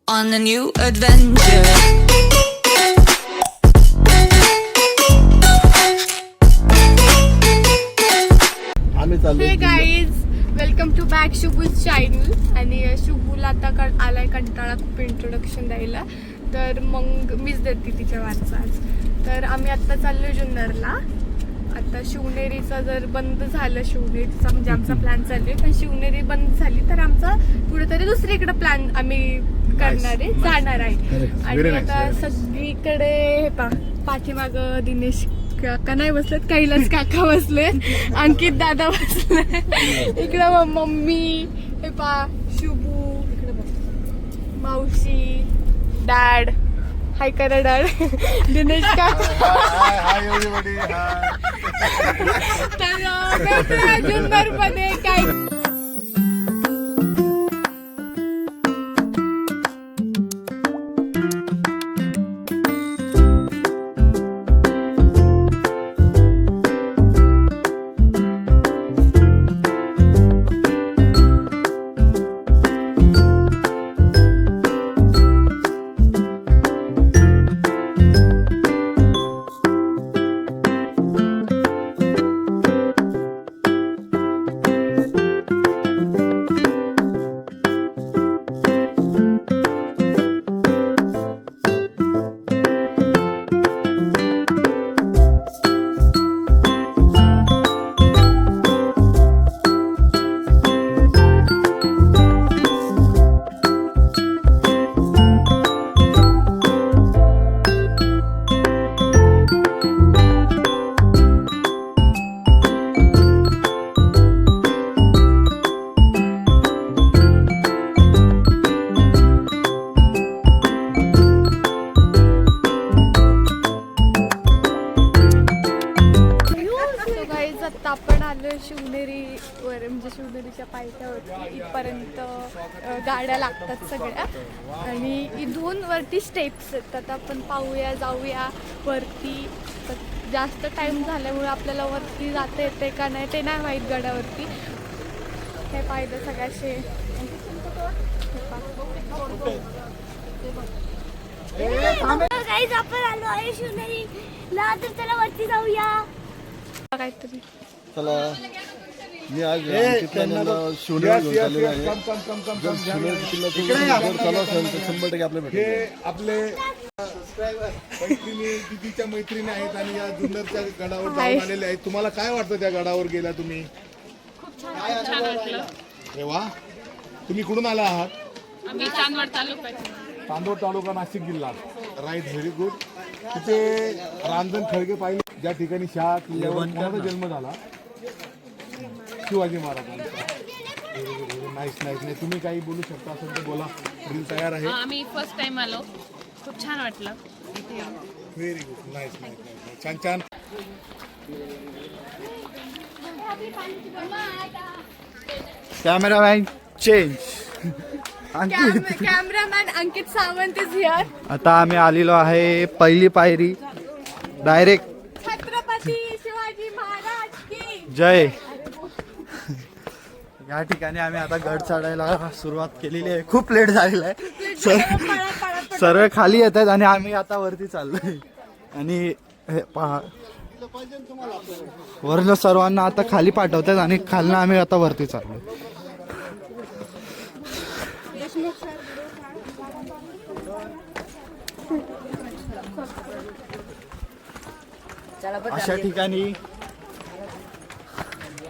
on a new adventure. Hey guys, welcome to back शुभूज channel. आणि शुभूला आता आलाय कंटाळा खूप इंट्रोडक्शन द्यायला, तर मग मीच देते तिच्या वारसाच. तर आम्ही आत्ता चाललो जुन्नरला. आता शिवनेरीचा जर बंद झालं, शिवनेरीचा म्हणजे आमचा प्लॅन चालू आहे, पण शिवनेरी बंद झाली तर आमचा कुठेतरी दुसरीकडे प्लॅन आम्ही करणार आहे, जाणार आहे. आणि आता सगळीकडे हे पाठीमाग दिनेश काका नाही बसलेत, कैलास काका बसले, अंकित दादा बसले, इकडं मम्मी, हे पा शुभू, मावशी, डॅड, हाय करा डॅड, दिनेश काका. तर जुन्नर मध्ये काय आपण आलो शिवनेरीवर, म्हणजे शिवनेरीच्या पायथ्यावरती. इथपर्यंत गाड्या लागतात सगळ्या, आणि इथून वरती स्टेप्स आहेत. आता आपण पाहूया, जाऊया वरती. जास्त टाइम झाल्यामुळे आपल्याला वरती जाता येते का नाही ते नाही माहीत गडावरती. हे पाहिलं सगळ्याशे आपण आलो आहे शिवनेरीला, तर त्याला वरती जाऊया काहीतरी. चला, मी आज शिवनेरी घेऊन चाललेलो आहे. जर शिवनेरी किल्ला चालू असेल तर 100% आपल्या भेटेल. आपले मैत्रिणी, दिदीच्या मैत्रिणी आहेत आणि या जुन्नरच्या गडावर जाऊन आलेले आहेत. तुम्हाला काय वाटतं त्या गडावर गेला तुम्ही? खूप छान वाटलं. अरे वा, तुम्ही कुठून आला आहात? आम्ही चांदवड तालुका. चांदवड तालुका, नाशिक जिल्हा. Right, very good. तिथे रांजण खळगे पाहिले, ज्या ठिकाणी शहा किल्ल्यावर कोणाचा जन्म झाला? शिवाजी महाराजांचा. Nice nice. नाही, तुम्ही काही बोलू शकता असेल तर बोला, रील तयार आहे. आम्ही फर्स्ट टाइम आलो, खूप छान वाटलं. व्हेरी गुड, नाईस नाईस, छान छान. Cameraman change. Cameraman Ankit Sawant is here. आता आम्ही आलेलो आहे पहिली पायरी, डायरेक्ट छत्रपती शिवाजी महाराज की जय. या ठिकाणी आम्ही आता गड चढायला सुरुवात केलेली आहे. खूप लेट झालेला आहे. सर्व खाली येत आहेत आणि आम्ही आता वरती चाललोय. आणि हे पहा, वरनं सर्वांना आता खाली पाठवतात आणि खालनं आम्ही आता वरती चाललोय. अशा ठिकाणी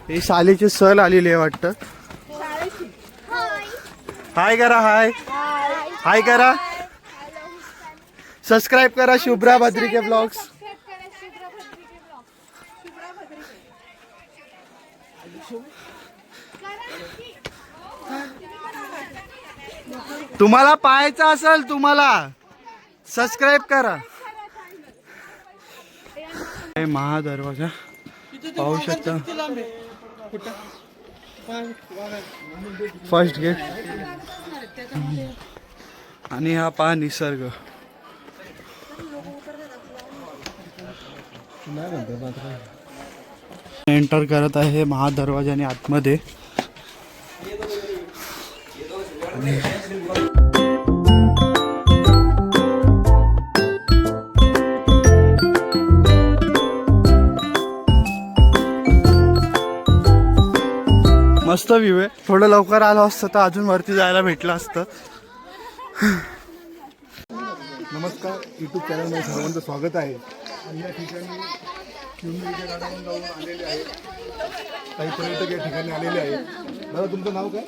ही शाळेची सहल आलेली आहे वाटतं. हाय करा, हाय हाय करा, सबस्क्राईब करा शुभ्रा भद्रिके ब्लॉग्स. तुम्हाला पाहायचं असेल, तुम्हाला सबस्क्राईब करा. महादरवाजा पाहू शकता, फर्स्ट गेट. आणि हा पहा निसर्ग. एंटर करत आहे महादरवाजाने आतमध्ये. मस्त व्ह्यू आहे. थोडं लवकर आलो असतं तर अजून वरती जायला भेटलं असतं. नमस्कार, यूट्यूब चॅनलमध्ये सर्वांचं स्वागत आहे. आणि या ठिकाणी शिवनेरीच्या गाड्यावरून जाऊन आलेले आहेत. काही पर्यटक या ठिकाणी आलेले आहेत. दादा तुमचं नाव काय?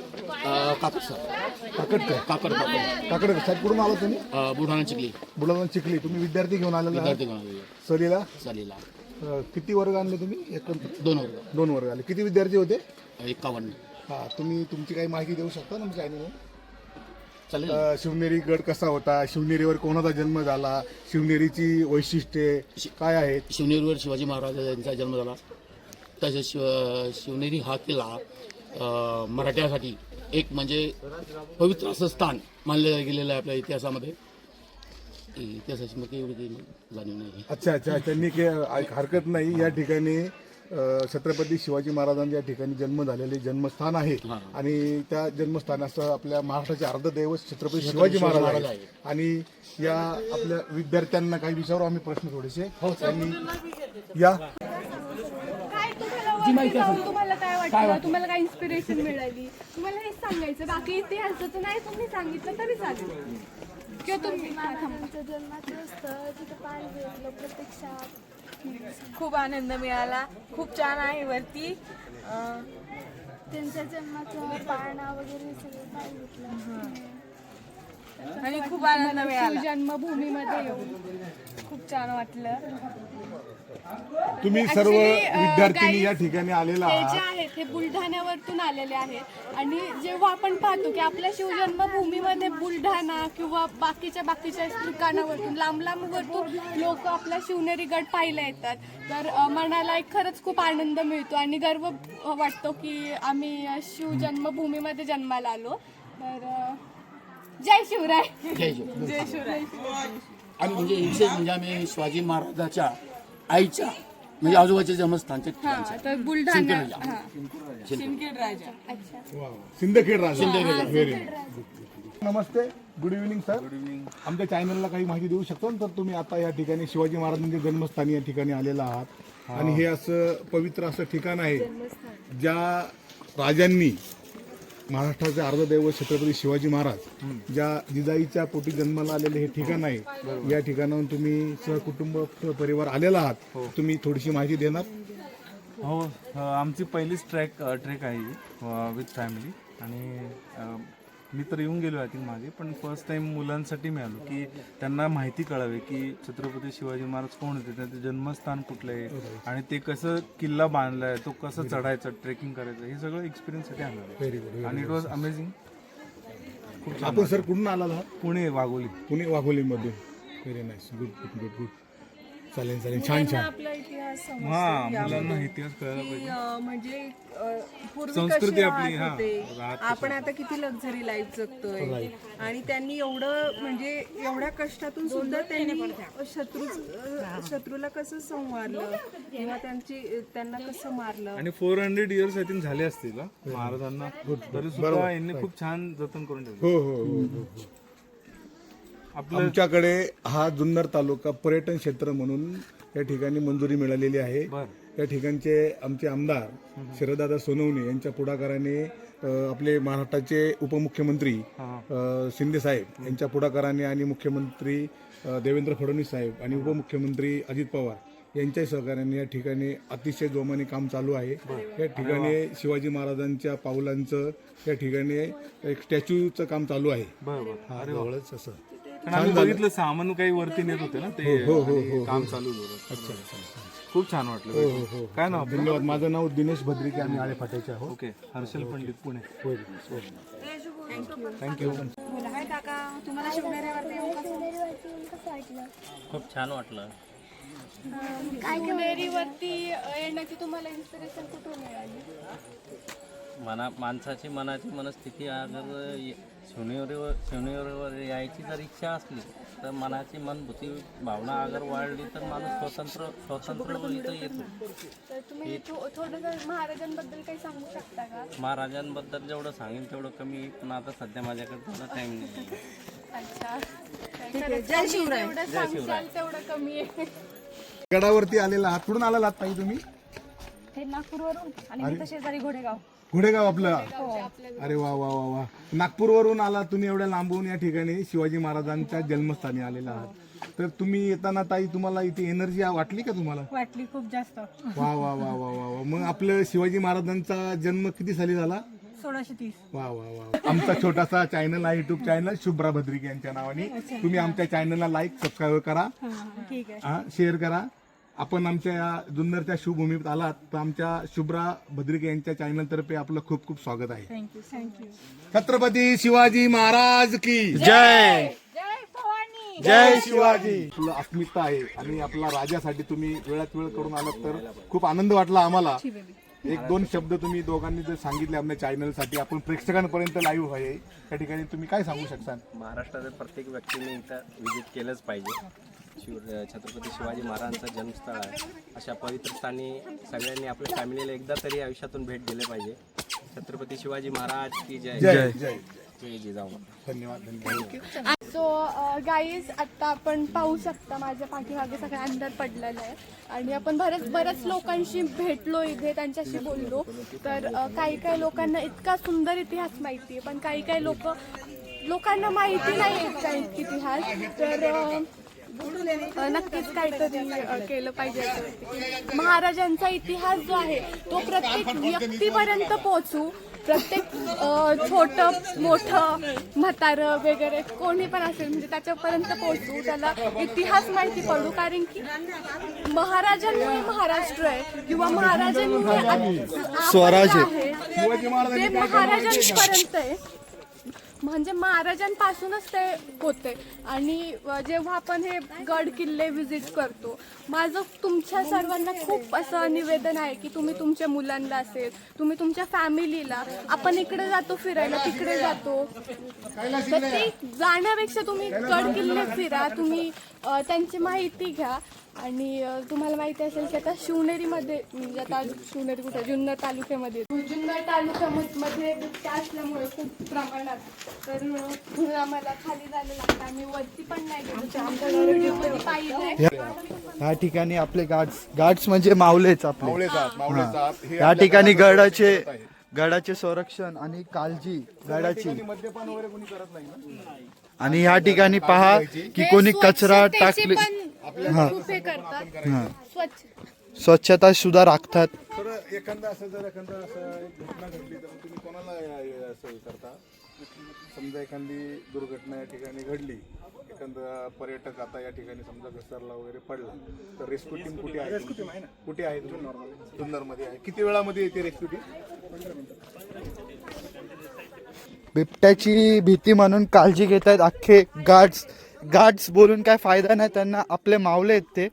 काकडकर. काकडकर साहेब, कुठून आला तुम्ही? बुलढाणा चिखली. बुलढाणा चिखली. तुम्ही विद्यार्थी घेऊन आलेला आहात सहलीला? चालीला किती वर्ग आणले तुम्ही? 2 वर्ग आले. किती विद्यार्थी होते? 51. हां, तुम्ही तुमची काही माहिती देऊ शकता ना चॅनलवर? चालेल. शिवनेरी गड कसा होता, शिवनेरीवर कोणाचा जन्म झाला, शिवनेरीची वैशिष्ट्ये काय आहेत? शिवनेरीवर शिवाजी महाराज यांचा जन्म झाला. तसेच शिवनेरी हा किल्ला मराठ्यासाठी एक म्हणजे पवित्र असं स्थान मानलं गेलेलं आहे आपल्या इतिहासामध्ये. इतिहासाची मग एवढी काही जाणीव नाही. अच्छा, त्यांनी हरकत नाही. या ठिकाणी छत्रपती शिवाजी महाराजांच्या ठिकाणी जन्म झालेले जन्मस्थान आहे. आणि त्या जन्मस्थानाचं आपल्या महाराष्ट्राचे अर्धदैवत छत्रपती शिवाजी महाराज आहे. आणि या आपल्या विद्यार्थ्यांना काही विचारू आम्ही प्रश्न थोडेसे. त्यांनी या तुम्हाला काय वाटलं, तुम्हाला काय इन्स्पिरेशन मिळाली, तुम्हाला हेच सांगायचं. बाकी इतिहासाचं नाही तुम्ही सांगितलं तरी चालेल. किंवा तुम्ही जन्माचं स्थळ तिथं पाहिजे प्रत्यक्षात खूप आनंद मिळाला. खूप छान आहे वरती. त्यांच्या जन्माचं पाळणा वगैरे सगळं पाहिजे आणि खूप आनंद मिळाला. जन्मभूमीमध्ये येऊन खूप छान वाटलं. तुम्ही सर्व विद्यार्थ्यांनी या ठिकाणी आलेला हे जे आहात. आहेत हे बुलढाण्यावरतून आलेले आहेत. आणि जेव्हा आपण पाहतो की आपल्या शिवजन्मभूमीमध्ये बुलढाणा किंवा बाकीच्या ठिकाणावरतून लांब वरतून लोक आपला शिवनेरी गड पाहायला येतात, तर मनाला एक खरंच खूप आनंद मिळतो आणि गर्व वाटतो की आम्ही शिवजन्मभूमीमध्ये जन्माला आलो. तर जय शिवराय. जय शिवराय. आणि म्हणजे विशेष म्हणजे आम्ही शिवाजी महाराजाच्या आईच्या म्हणजे आजोबाच्या जन्मस्थानचे तर बुलढाणा शिंदखेड राजा. सिंदखेड राजा. व्हेरी नमस्ते, गुड इव्हिनिंग सर. आमच्या चॅनलला काही माहिती देऊ शकतो ना? तर तुम्ही आता या ठिकाणी शिवाजी महाराजांच्या जन्मस्थानी या ठिकाणी आलेला आहात. आणि हे असं पवित्र असं ठिकाण आहे ज्या राजांनी महाराष्ट्राचे अर्धदैवत छत्रपती शिवाजी महाराज ज्या जिजाईच्या पोटी जन्माला आलेले हे ठिकाण आहे. या ठिकाणाहून तुम्ही सहकुटुंब परिवार आलेला आहात. तुम्ही थोडीशी माहिती देणार? हो, आमची पहिलीच ट्रेक आहे विथ फॅमिली. आणि मी तर येऊन गेलो आहे मागे, पण फर्स्ट टाइम मुलांसाठी मी आलो की त्यांना माहिती कळावी की छत्रपती शिवाजी महाराज कोण होते, त्यांचं जन्मस्थान कुठलं आहे आणि ते कसं किल्ला बांधलाय, तो कसं चढायचं, ट्रेकिंग करायचं, हे सगळं एक्सपिरियन्ससाठी आलं. Very good. आणि इट वॉज अमेझिंग. खूप आपण सर कुठून आला आहात? पुणे वाघोली. पुणे वाघोलीमधून. Very nice. गुड. चालेल. छान. आपला इतिहास हा, मुलांना इतिहास कळायला पाहिजे. म्हणजे पूर्वी संस्कृती कसे आपली, राहत हा, होते. राहत आपण आता किती लक्झरी लाईफ जगतोय. आणि त्यांनी एवढं म्हणजे एवढ्या कष्टातून सुद्धा त्यांनी शत्रूला कसं संवारलं किंवा त्यांना कसं मारलं. आणि 400 इयर्स आय थिंक झाले असतील महाराजांना, तरी सुद्धा यांनी खूप छान जतन करून ठेवलं. हो. आमच्याकडे हा जुन्नर तालुका पर्यटन क्षेत्र म्हणून या ठिकाणी मंजुरी मिळालेली आहे. या ठिकाणचे आमचे आमदार शरददादा सोनवणे यांच्या पुढाकाराने आपले महाराष्ट्राचे उपमुख्यमंत्री शिंदे साहेब यांच्या पुढाकाराने आणि मुख्यमंत्री देवेंद्र फडणवीस साहेब आणि उपमुख्यमंत्री अजित पवार यांच्या सहकार्याने या ठिकाणी अतिशय जोमाने काम चालू आहे. या ठिकाणी शिवाजी महाराजांच्या पावलांचं या ठिकाणी एक स्टॅच्यूचं काम चालू आहे. जवळच असं आम्ही बघितलं सामान काही वरती नेत होते ना ते. हो. काम चालू होतं. अच्छा. खूप छान वाटलं. काय नाव? धन्यवाद. माझं नाव दिनेश भद्रिके. आम्ही आळे फाट्याचे आहोत. ओके. हर्षल पंडित, पुणे. थँक्यू. काय काका, तुम्हाला शिवनेरीवरती येऊन कसं वाटलं? खूप छान वाटलं. शिवनेरीवरती येण्याची तुम्हाला इन्स्पिरेशन कुठून मिळाली? माणसाची मनाची मनस्थिती अगर शिवनेरीवर यायची जर इच्छा असली तर मनाची मनभूती भावना अगर वाढली तर माणूस स्वतंत्र इथं येतो. तर तुम्ही थोडंसं महाराजांबद्दल काही सांगू शकता का? महाराजांबद्दल जेवढं सांगेन तेवढं कमी, पण आता सध्या माझ्याकडे तेवढा टाइम नाही. अच्छा. जय शिवराय. जेवढं सांगशाल तेवढं कमी आहे. गडावरती आलेला आहात. कुठून आलेला आहात ताई तुम्ही? हे नागपूरवरून आणि मी तर शेजारी घोडेगाव. घोडेगाव आपलं. अरे वा वा वा वा. नागपूरवरून आला तुम्ही, एवढ्या लांबून या ठिकाणी शिवाजी महाराजांच्या जन्मस्थानी आलेला आहात. तर तुम्ही येताना ताई तुम्हाला इथे एनर्जी वाटली का तुम्हाला? वाटली खूप जास्त. वा वा वा वा वा वा. मग आपलं शिवाजी महाराजांचा जन्म किती साली झाला? 1630. वा वा वा. आमचा छोटासा चॅनल आहे, युट्यूब चॅनल शुभ्रा भद्रिके यांच्या नावाने. तुम्ही आमच्या चॅनलला लाईक सबस्क्राईब करा, ठीक आहे. शेअर करा. आपण आमच्या या जुन्नरच्या शिवभूमीत आलात तर आमच्या शुभ्रा भद्रिके यांच्या चॅनल तर्फे आपलं खूप खूप स्वागत आहे. थँक्यू. छत्रपती शिवाजी महाराज की जय जय शिवाजी. आपलं अस्मिता आहे आणि आपला राजासाठी तुम्ही वेळात वेळ करून आलात तर खूप आनंद वाटला आम्हाला. एक दोन शब्द तुम्ही दोघांनी जर सांगितले आपल्या चॅनलसाठी, आपण प्रेक्षकांपर्यंत लाईव्ह आहे त्या ठिकाणी, तुम्ही काय सांगू शकता? महाराष्ट्रातील प्रत्येक व्यक्तीने इथं विजिट केलंच पाहिजे. छत्रपती शिवाजी महाराजांचं जन्मस्थळ आहे. अशा पवित्र स्थानी सगळ्यांनी आपल्या फॅमिलीला एकदा तरी आयुष्यातून भेट दिले पाहिजे. छत्रपती शिवाजी महाराज की जय. जय जय जय जिजाऊ. धन्यवाद धन्यवाद. सो गाईज आता आपण पाहू शकता माझ्या पाठीमागे सगळं अंधार पडलेलं आहे आणि आपण बऱ्याच लोकांशी भेटलो इथे, त्यांच्याशी बोललो. तर काही लोकांना इतका सुंदर इतिहास माहिती आहे, पण काही लोकांना माहिती नाही इतका इतिहास. तर नक्कीच काहीतरी केलं पाहिजे. महाराजांचा इतिहास जो आहे तो प्रत्येक व्यक्तीपर्यंत पोहोचू. प्रत्येक छोटं मोठं म्हातारं वगैरे कोणी पण असेल म्हणजे त्याच्यापर्यंत पोहोचू, त्याला इतिहास माहिती पडू. कारण की महाराजांमुळे महाराष्ट्र आहे किंवा महाराजांमुळे स्वराज्य आहे ते महाराजांपर्यंत आहे. म्हणजे महाराजांपासूनच ते होते. आणि जेव्हा आपण हे गड किल्ले व्हिजिट करतो, माझं तुमच्या सर्वांना खूप असं निवेदन आहे की तुम्ही तुमच्या मुलांना असेल, तुम्ही तुमच्या फॅमिलीला, आपण इकडे जातो फिरायला, तिकडे जातो, तर ते जाण्यापेक्षा तुम्ही गड किल्ले फिरा, तुम्ही त्यांची माहिती घ्या. आणि तुम्हाला माहिती असेल की आता शिवनेरीमध्ये, म्हणजे आता शिवनेरी कुठे, जुन्नर तालुक्यामध्ये बिबट्या असल्यामुळे खूप प्रमाणात, तर म्हणून आम्हाला खाली जायला लागतं. आम्ही वरती पण नाही गेलो, व्हिडिओमध्ये पाहिजे. ह्या ठिकाणी आपले गार्ड्स म्हणजे मावलेच आपले. हे या ठिकाणी गडाचे संरक्षण आणि काळजी गडाची. मद्यपान वगैरे कोणी करत नाही ना. आणि ह्या ठिकाणी पहा की कोणी कचरा टाकले, खूप हे करतात, स्वच्छता सुद्धा राखतात. तर एखादा असं जर एखादा असं एक घटना घडली तर तुम्ही कोणाला असं करता? समजा एखादी दुर्घटना या ठिकाणी घडली, एखादा पर्यटक आता या ठिकाणी समजा घसरला वगैरे पडला, तर रेस्क्यू टीम कुठे आहे? कुठे आहे? जुन्नरमध्ये आहे. किती वेळामध्ये येते रेस्क्यू टीम? बिबट्याची भीती म्हणून काळजी घेत आहेत अख्खे गार्ड्स बोलून काय फायदा नाही, त्यांना आपले मावले आहेत ते.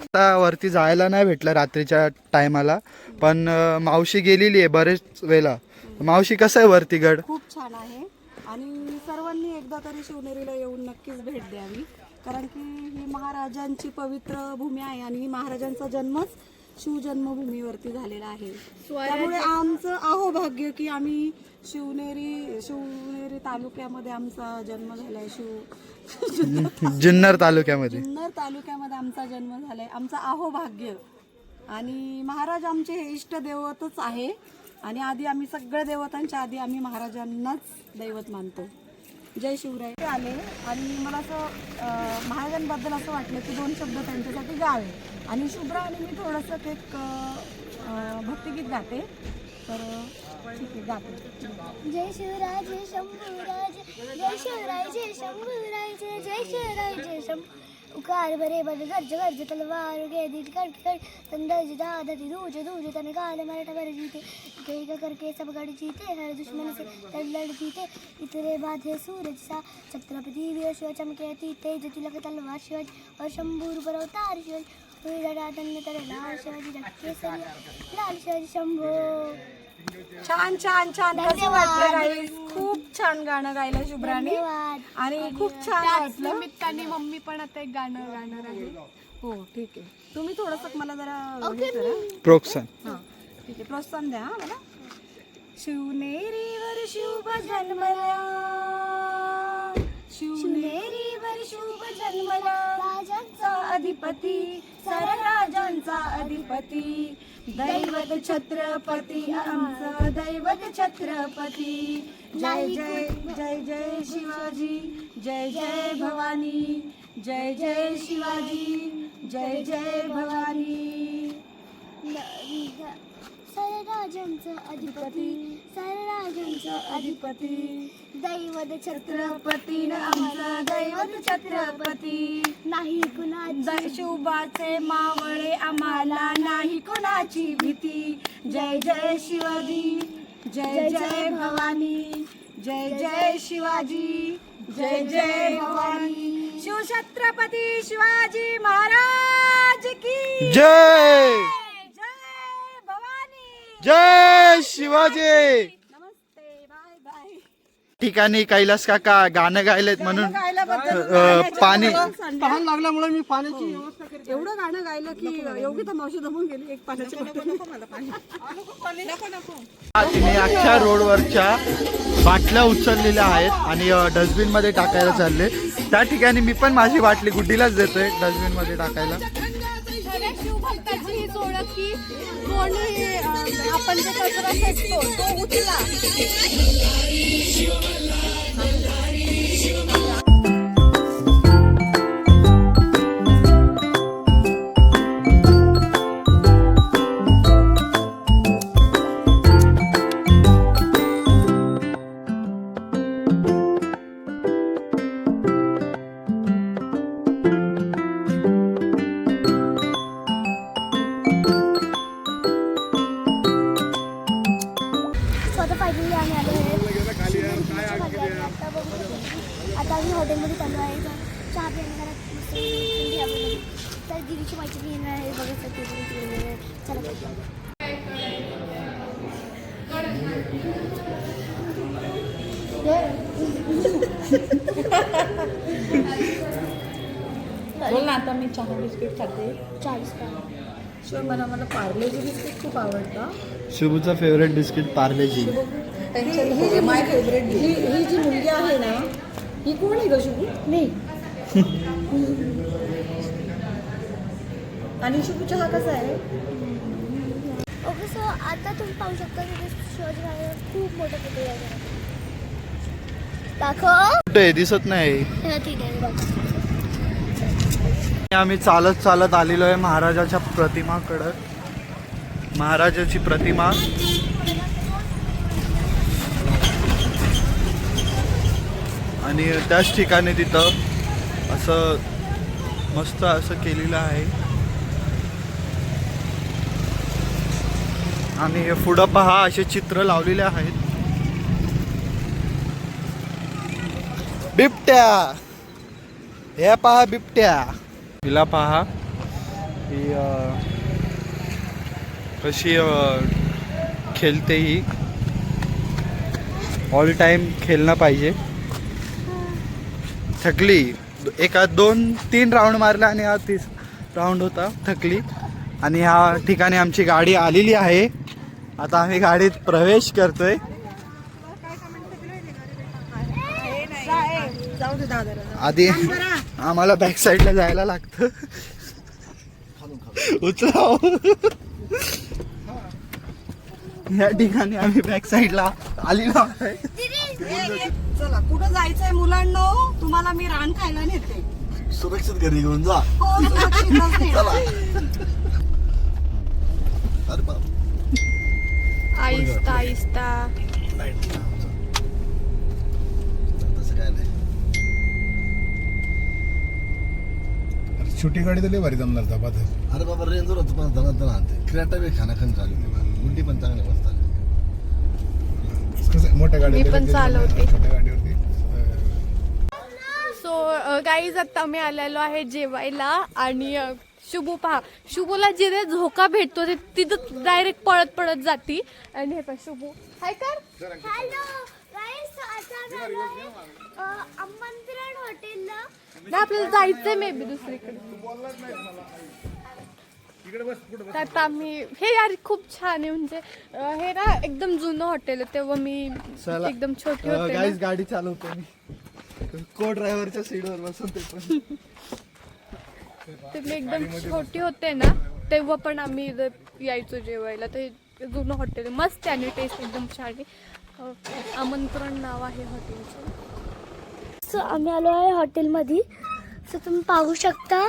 आता वरती जायला नाही भेटलं रात्रीच्या टायमाला, पण मावशी गेलेली आहे बरेच वेळेला. मावशी कसं आहे वरती गड? खूप छान आहे आणि सर्वांनी एकदा तरी शिवनेरीला येऊन नक्कीच भेट द्यावी, कारण की ही महाराजांची पवित्र भूमी आहे आणि ही महाराजांचा जन्मच शिवजन्मभूमीवरती झालेला आहे. त्यामुळे आमचं अहोभाग्य की आम्ही शिवनेरी तालुक्यामध्ये आमचा जन्म झालाय. जुन्नर तालुक्यामध्ये आमचा जन्म झालाय. आमचं अहोभाग्य. आणि महाराज आमचे हे इष्ट दैवतच आहे आणि आधी आम्ही सगळ्या देवतांच्या आधी आम्ही महाराजांनाच दैवत मानतो. जय शिवराय. आले आणि मला असं महाराजांबद्दल असं वाटलं की दोन शब्द त्यांच्यासाठी गावे. आणि शुभ्रा आणि मी थोडंसं एक भक्तिगीत गाते, तर ठीक आहे गाते. जय शिवराय जय शंभूराज, जय शिवराय जय शंभूराज, जय शिवराय जय शंभू. उकार बरे बरे गर्ज तलवार गे दीट कट तंदज दादती दूज तन काल मराठा बर जीते, एक करके सब गढ़ जीते, हर दुश्मन से लड़ जीते. इतरे बाधे सूरज सा छत्रपति वीर शिव चमके तेज तिलक तलवार शिवाजी और शंभूर पर अवतार शिवाजी. लाल शिवाजी लाल शिवाजी शंभो. छान छान छान कसं वाटलं गाईस? खूप छान गाणं गायलं शुभ्राने आणि खूप छान वाटलं. निमित्ताने मम्मी पण आता एक गाणं गाणार आहे. हो ठीक आहे. तुम्ही थोडंसं मला जरा हे करा, प्रोत्साहन. हां ठीक आहे, प्रोत्साहन द्या मला. शिवनेरीवर शुभ जन्मला, शिवनेरीवर शुभ जन्मला, राजांचा अधिपती, साऱ्या राजांचा अधिपती, दैवत छत्रपती आमचा दैवत छत्रपती जय जय जय जय शिवाजी जय जय भवानी जय जय शिवाजी जय जय भवानी सरराजांचं अधिपती सरराजांचं अधिपती दैवत छत्रपती आमचा दैवत छत्रपती नाही कुणाची शुभाचे मावळे आम्हाला नाही कोणाची भीती जय जय शिवाजी जय जय भवानी जय जय शिवाजी जय जय भवानी शिवछत्रपती शिवाजी महाराज की जय जय भवानी जय शिवाजी. नमस्ते बाय बाय. ठिकाणी कैलास काका गाणं गायलेत म्हणून पाणी तहान लागल्यामुळे मी पाण्याची व्यवस्था करते. एवढं गाणं गायलं की योगिता मावशी दमून गेली. एक पाण्याची बॉटल नको मला पाणी नको. तिने अख्ख्या रोडवरच्या बाटल्या उचललेल्या आहेत आणि डस्टबिन मध्ये टाकायला चालले. त्या ठिकाणी मी पण माझी बाटली गुड्डीलाच देतोय डस्टबिन मध्ये टाकायला. खऱ्या शिवभक्ताची हीच ओळख की कोणी आपण जे कचरा फेकतो तो उचला. स्वतः फायनली आम्ही आलो आहे. आता आम्ही हॉटेलमध्ये चाललो आहे. चहा पिण्याला तर दिदीची मैत्रिणी येणार आहे बघायचं. चला बोल ना. आता मी चहा बिस्किट खाते. 40 का शिवाय मला पार्लेजी बिस्किट खूप आवडतं. शुभूचा फेवरेट बिस्किट पार्लेजी. ही माय फेवरेट. ही जी मुलगी आहे ना ही कोण आहे ग शुभू? मी. आणि शुभू चहा कसा आहे? ओके सो आता तुम्ही पाहू शकता की शिवाजी महाराज खूप मोठं पुतळा आहे. दाखव. कुठे दिसत नाही. ठीक आहे बघ. आम्ही चालत चालत आलेलो आहे महाराजाच्या प्रतिमाकडं. महाराजाची प्रतिमा आणि त्याच ठिकाणी तिथं असं मस्त असं केलेलं आहे. आणि हे पुढं पहा असे चित्र लावलेले आहेत. बिबट्या हे पहा बिबट्या. हिला पहा ही कशी खेळते. ही ऑल टाइम खेळणं पाहिजे. थकली. एका 2-3 राऊंड मारला आणि हा 30 राऊंड होता. थकली. आणि ह्या ठिकाणी आमची गाडी आलेली आहे. आता आम्ही गाडीत प्रवेश करतोय. आधी आम्हाला बॅक साईडला जायला लागतं. उचलाव. या ठिकाणी आम्ही बॅक साईडला आलेलो आहे. चला कुठं जायचंय मुलांनो? तुम्हाला मी रान खायला नेते. सुरक्षित घरी घेऊन जा. हो सुरक्षितच नेणार. अरे बाप. आहिस्ता आहिस्ता. तसं काय नाही. छोटी गाडी तर लय भारी जमणार था पाहत. अरे बाबा रेंजर होतं पण जरा आणते. क्रेटा बी खानाखन चालू गुंडी पण चांगली मस्त आली. मोठ्या गाडी मी पण चालवते. छोट्या गाडीवरती सो गाईज आता मी आलेलो आहे जेवायला. आणि शुभू पहा. शुभूला जिथे झोका भेटतो ते तिथं डायरेक्ट पळत जाती. आणि हे पहा शुभू हाय कर. हॅलो गाईस. आता आलो आहे आमंत्रण हॉटेलला. नाही आपल्याला जायचंय मे बी दुसरीकडे. आता आम्ही हे यार खूप छान आहे. म्हणजे हे ना एकदम जुनं हॉटेल आहे. तेव्हा मी एकदम छोटी होते गाईस गाडी चालवतो मी. को ड्रायव्हरच्या सीटवर बसून. ते पण मी एकदम छोटी होते ना तेव्हा पण आम्ही यायचो जेवायला. तर हे जुनं हॉटेल मस्त आहे आणि टेस्ट एकदम छान आहे. आमंत्रण नाव आहे हॉटेलचं. सो आम्ही आलो आहे हॉटेलमध्ये. सो तुम्ही पाहू शकता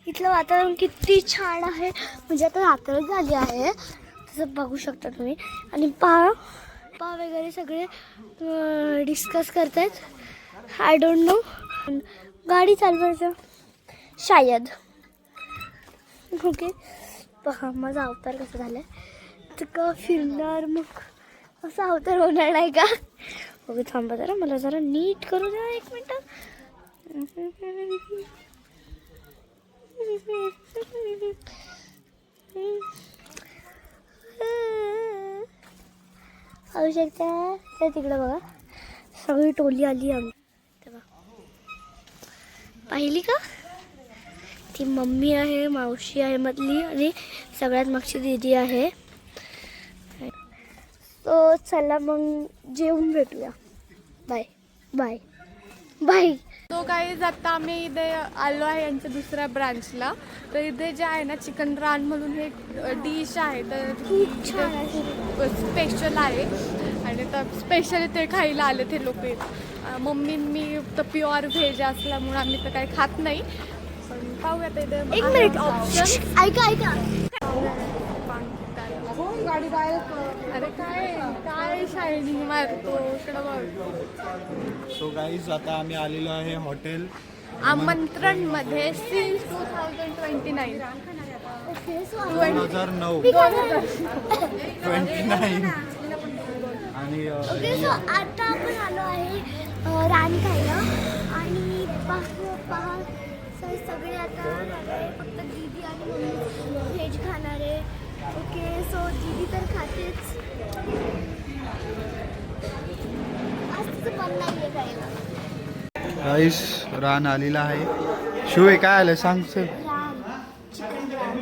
इथलं वातावरण किती छान आहे. म्हणजे आता रात्र झाली आहे तसं बघू शकता तुम्ही. आणि पा वगैरे सगळे डिस्कस करतायत. आय डोंट नो गाडी चालवायचं शायद. ओके पहा माझा अवतार कसा झाला आहे. तर का फिरणार मग असा अवतार होणार नाही का. ओके थांबा जरा मला जरा नीट करू द्या 1 मिनटं. पाहू शकता त्या तिकडं बघा सगळी टोली आली आम्ही. तेव्हा पाहिली का ती मम्मी आहे, मावशी आहे मधली आणि सगळ्यात मागची दीदी आहे. तो चला मग जेवून भेटूया. Bye bye bye. तो काही आता आम्ही इथे आलो आहे यांच्या दुसऱ्या ब्रांचला. तर इथे जे आहे ना चिकन रान म्हणून हे डिश आहे तर स्पेशल आहे आणि तर स्पेशली ते खायला आले ते लोक. मम्मी मी तर प्युअर व्हेज असल्यामुळे आम्ही तर काही खात नाही. पण पाहूया तर इथे 1 मिनिट ऑप्शन. ऐका गाडी बाहेर. अरे काय शायनिंग मारतो इकडं बघ. सो गाईज आता आम्ही आलेलो आहे हॉटेल आमंत्रण मध्ये सिन्स 2029. 2009 29 आणि ओके सो आता आपण आलो आहे रान खायला. आणि पहा सगळे आता फक्त दीदी आणि मम्मी व्हेज खाणार आहे. ओके सो दीदी तर खातेच. आज तिचं मन नाही आहे खायला. राईस रान आलेला आहे. शिव हे काय आलं सांग सर. रान चिकन रान.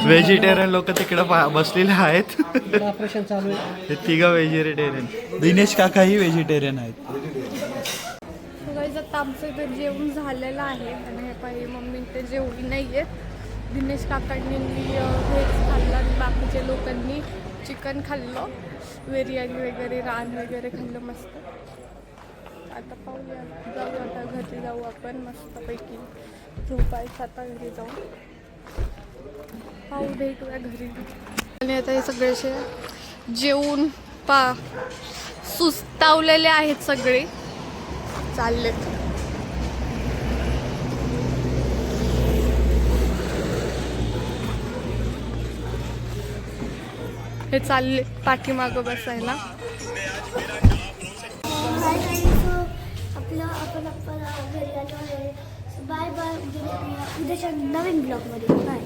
व्हेजिटेरियन लोक तिकडे बसलेले आहेत. हे तिघं व्हेजिटेरियन. दिनेश काकाही व्हेजिटेरियन आहेत. आता आमचं इथे जेवण झालेलं आहे आणि हे पाहिजे मम्मी ते जेवली नाही आहे. दिनेश काकांनी व्हेज खाल्लं आणि बाकीच्या लोकांनी चिकन खाल्लं. बिर्याणी वगैरे रान वगैरे खाल्लं मस्त. आता पाहूया जाऊ आता घरी जाऊ आपण मस्तपैकी झोपायचं आता घरी जाऊ. पाहू भेटूया घरी. आणि आता हे सगळे असे जेवून सुस्तावलेले आहेत सगळे चाललेत. हे चालले पाठीमागं बसायला. आपण घरी आलो आहे. Bye bye. उद्याच्या नवीन ब्लॉगमध्ये बाय.